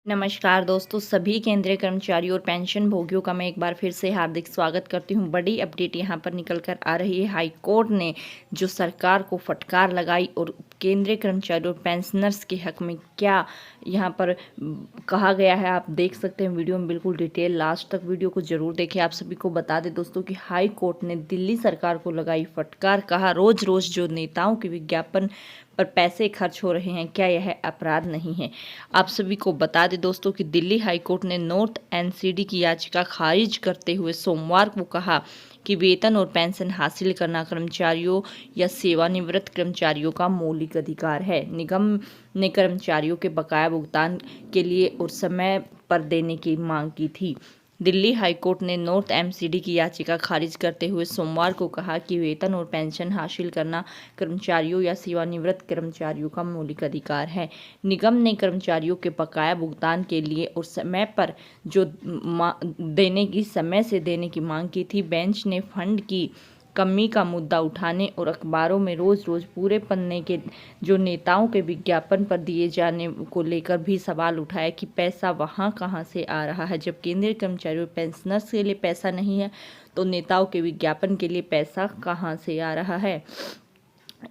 नमस्कार दोस्तों, सभी केंद्रीय कर्मचारियों और पेंशन भोगियों का मैं एक बार फिर से हार्दिक स्वागत करती हूं। बड़ी अपडेट यहां पर निकल कर आ रही है। हाई कोर्ट ने जो सरकार को फटकार लगाई और केंद्रीय कर्मचारियों और पेंशनर्स के हक में क्या यहां पर कहा गया है, आप देख सकते हैं वीडियो में बिल्कुल डिटेल। लास्ट तक वीडियो को जरूर देखें। आप सभी को बता दें दोस्तों कि हाई कोर्ट ने दिल्ली सरकार को लगाई फटकार। कहा रोज रोज जो नेताओं के विज्ञापन पर पैसे खर्च हो रहे हैं, क्या यह अपराध नहीं है। आप सभी को बता दें दोस्तों कि दिल्ली हाई कोर्ट ने नॉर्थ एनसीडी की याचिका खारिज करते हुए सोमवार को कहा कि वेतन और पेंशन हासिल करना कर्मचारियों या सेवानिवृत्त कर्मचारियों का मौलिक अधिकार है। निगम ने कर्मचारियों के बकाया भुगतान के लिए और समय पर देने की मांग की थी। दिल्ली हाईकोर्ट ने नॉर्थ एमसीडी की याचिका खारिज करते हुए सोमवार को कहा कि वेतन और पेंशन हासिल करना कर्मचारियों या सेवानिवृत्त कर्मचारियों का मौलिक अधिकार है। निगम ने कर्मचारियों के बकाया भुगतान के लिए और समय पर जो समय से देने की मांग की थी। बेंच ने फंड की कमी का मुद्दा उठाने और अखबारों में रोज रोज पूरे पन्ने के जो नेताओं के विज्ञापन पर दिए जाने को लेकर भी सवाल उठाया कि पैसा वहां कहां से आ रहा है। जब केंद्रीय कर्मचारियों पेंशनर्स के लिए पैसा नहीं है तो नेताओं के विज्ञापन के लिए पैसा कहां से आ रहा है।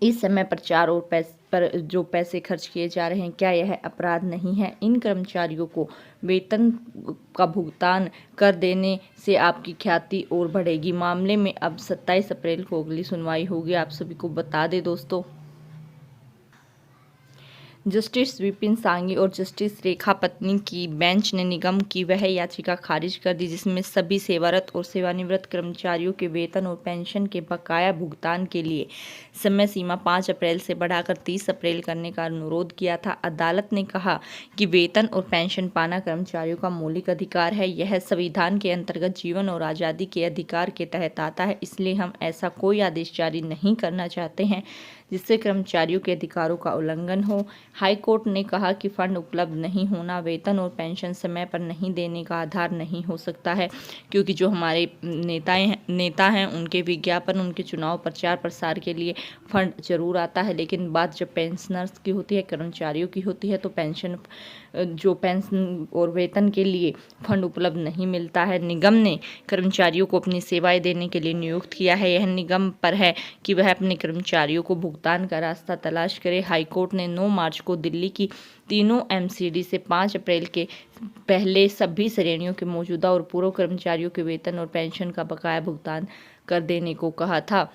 इस समय प्रचार और पर जो पैसे खर्च किए जा रहे हैं, क्या यह अपराध नहीं है। इन कर्मचारियों को वेतन का भुगतान कर देने से आपकी ख्याति और बढ़ेगी। मामले में अब 27 अप्रैल को अगली सुनवाई होगी। आप सभी को बता दें दोस्तों, जस्टिस विपिन सांघी और जस्टिस रेखा पत्नी की बेंच ने निगम की वह याचिका खारिज कर दी जिसमें सभी सेवारत और सेवानिवृत्त कर्मचारियों के वेतन और पेंशन के बकाया भुगतान के लिए समय सीमा 5 अप्रैल से बढ़ाकर 30 अप्रैल करने का अनुरोध किया था। अदालत ने कहा कि वेतन और पेंशन पाना कर्मचारियों का मौलिक अधिकार है। यह संविधान के अंतर्गत जीवन और आज़ादी के अधिकार के तहत आता है। इसलिए हम ऐसा कोई आदेश जारी नहीं करना चाहते हैं जिससे कर्मचारियों के अधिकारों का उल्लंघन हो। हाई कोर्ट ने कहा कि फंड उपलब्ध नहीं होना वेतन और पेंशन समय पर नहीं देने का आधार नहीं हो सकता है, क्योंकि जो हमारे नेता हैं उनके विज्ञापन, उनके चुनाव प्रचार प्रसार के लिए फंड जरूर आता है, लेकिन बात जब पेंशनर्स की होती है, कर्मचारियों की होती है, तो पेंशन और वेतन के लिए फंड उपलब्ध नहीं मिलता है। निगम ने कर्मचारियों को अपनी सेवाएं देने के लिए नियुक्त किया है। यह निगम पर है कि वह अपने कर्मचारियों को भुगतान का रास्ता तलाश करे। हाईकोर्ट ने 9 मार्च को दिल्ली की तीनों एमसीडी से 5 अप्रैल के पहले सभी श्रेणियों के मौजूदा और पूर्व कर्मचारियों के वेतन और पेंशन का बकाया भुगतान कर देने को कहा था।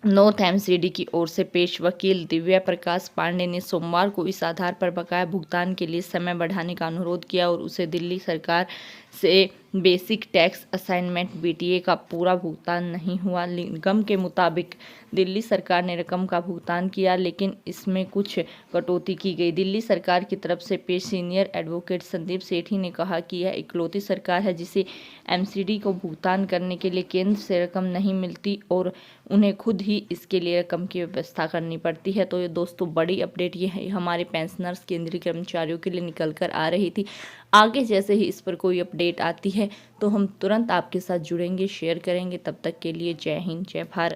नॉर्थ एमसीडी की ओर से पेश वकील दिव्या प्रकाश पांडे ने सोमवार को इस आधार पर बकाया भुगतान के लिए समय बढ़ाने का अनुरोध किया और उसे दिल्ली सरकार से बेसिक टैक्स असाइनमेंट बीटीए का पूरा भुगतान नहीं हुआ। निगम के मुताबिक दिल्ली सरकार ने रकम का भुगतान किया, लेकिन इसमें कुछ कटौती की गई। दिल्ली सरकार की तरफ से पेश सीनियर एडवोकेट संदीप सेठी ने कहा कि यह इकलौती सरकार है जिसे एमसीडी को भुगतान करने के लिए केंद्र से रकम नहीं मिलती और उन्हें खुद ही इसके लिए रकम की व्यवस्था करनी पड़ती है। तो ये दोस्तों बड़ी अपडेट ये है हमारे पेंशनर्स केंद्रीय कर्मचारियों के लिए निकल कर आ रही थी। आगे जैसे ही इस पर कोई अपडेट आती है तो हम तुरंत आपके साथ जुड़ेंगे, शेयर करेंगे। तब तक के लिए जय हिंद, जय भारत।